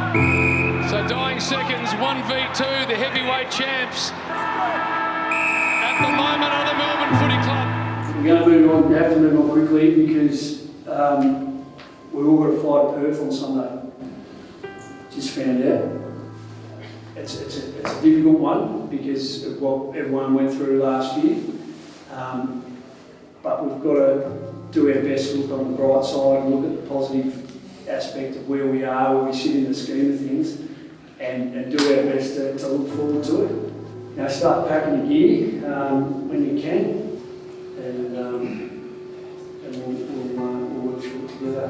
So dying seconds, 1v2, the heavyweight champs at the moment are the Melbourne Footy Club. We're going to move on, we have to move on quickly because we're all got to fly to Perth on Sunday. Just found out. It's a difficult one because of what everyone went through last year. But we've got to do our best to look on the bright side and look at the positive aspect of where we are, where we sit in the scheme of things, and do our best to look forward to it. You know, start packing your gear when you can, and we'll work through it together.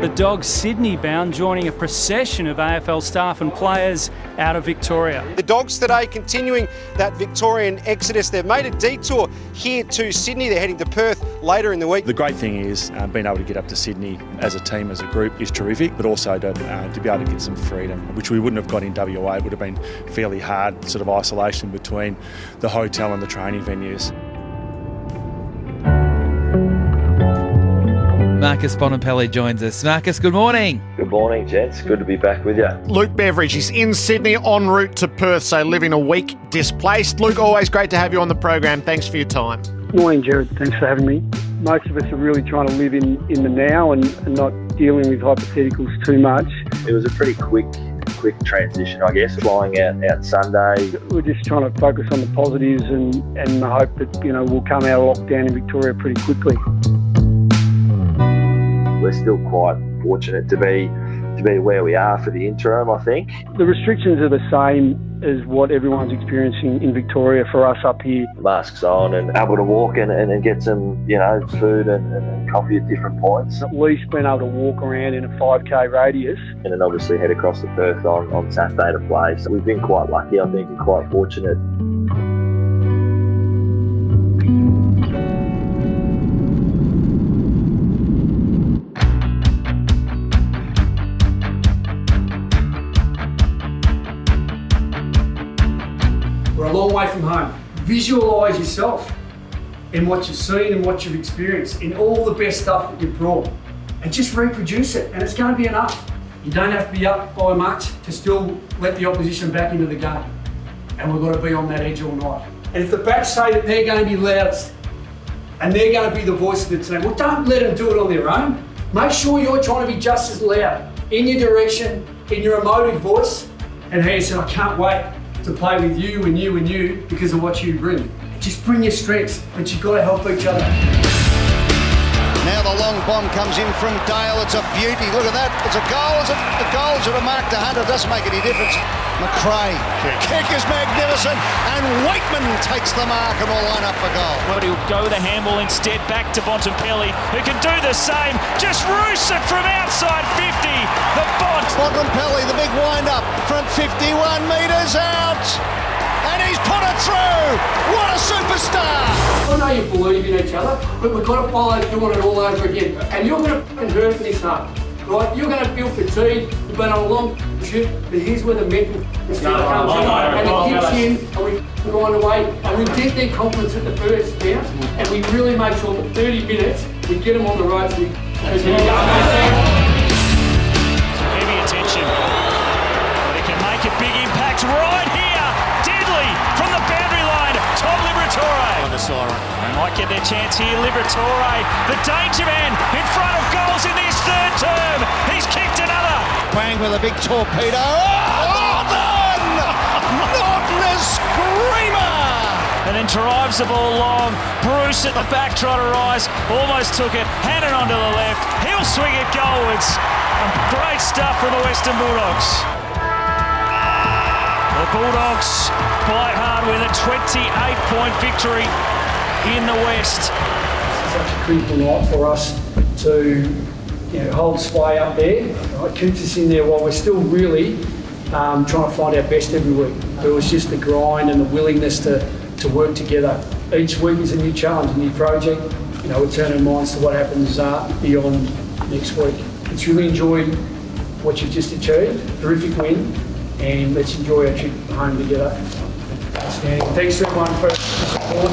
The Dogs Sydney bound, joining a procession of AFL staff and players out of Victoria. The Dogs today continuing that Victorian exodus. They've made a detour here to Sydney. They're heading to Perth later in the week. The great thing is being able to get up to Sydney as a team, as a group is terrific, but also to be able to get some freedom, which we wouldn't have got in WA. It would have been fairly hard sort of isolation between the hotel and the training venues. Marcus Bonampelli joins us. Marcus, good morning. Good morning, gents. Good to be back with you. Luke Beveridge is in Sydney en route to Perth, so living a week displaced. Luke, always great to have you on the program. Thanks for your time. Morning, Jared. Thanks for having me. Most of us are really trying to live in the now and not dealing with hypotheticals too much. It was a pretty quick transition, I guess, flying out Sunday. We're just trying to focus on the positives and hope that, you know, we'll come out of lockdown in Victoria pretty quickly. We're still quite fortunate to be where we are for the interim, I think. The restrictions are the same as what everyone's experiencing in Victoria for us up here. Masks on and able to walk and get some, you know, food and coffee at different points. At least being able to walk around in a 5k radius. And then obviously head across to Perth on Saturday to play. So we've been quite lucky, I think, and quite fortunate. We're a long way from home. Visualise yourself in what you've seen and what you've experienced, in all the best stuff that you've brought, and just reproduce it, and it's going to be enough. You don't have to be up by much to still let the opposition back into the game, and we've got to be on that edge all night. And if the backs say that they're going to be loudest, and they're going to be the voice of the team, well, don't let them do it on their own. Make sure you're trying to be just as loud, in your direction, in your emotive voice, and hey, said, I can't wait to play with you and you and you because of what you bring. Just bring your strengths, but you've got to help each other. Now the long bomb comes in from Dale. It's a beauty. Look at that. It's a goal. Is it? The goals are a mark to 100. Doesn't make any difference. McRae. Kick is magnificent. And Waitman takes the mark and will line up for goal. But he'll go the handball instead back to Bontempelli, who can do the same. Just roost it from outside 50. The Bontempelli, the big wind-up from 51 metres out. And he's put it through. What a superstar. I know you believe in each other, but we've got to follow doing it all over again. And you're going to hurt this up, right? You're going to feel fatigue. We've been on a long trip, but here's where the mental stuff comes in. And it kicks in, and we grind away. And we get their confidence at the first bounce, and we really make sure that 30 minutes, we get them on the road. So heavy attention. They can make a big impact right here. Deadly from the boundary line. Tom Liberatore. On the siren. They might get their chance here. Liberatore, the danger man in front of goals in this third term. He's kicked another. Wang with a big torpedo. Oh, Norton! Norton is screamer! And then drives the ball long. Bruce at the back trying to rise. Almost took it. Handed on to the left. He'll swing it goalwards. Great stuff from the Western Bulldogs. The Bulldogs fight hard with a 28-point victory in the West. It's such a critical night for us to hold sway up there. It keeps us in there while we're still really trying to find our best every week. It was just the grind and the willingness to work together. Each week is a new challenge, a new project. We're turning minds to what happens beyond next week. Let's really enjoy what you've just achieved. Terrific win. And let's enjoy our trip home together. Outstanding. Thanks everyone for the support.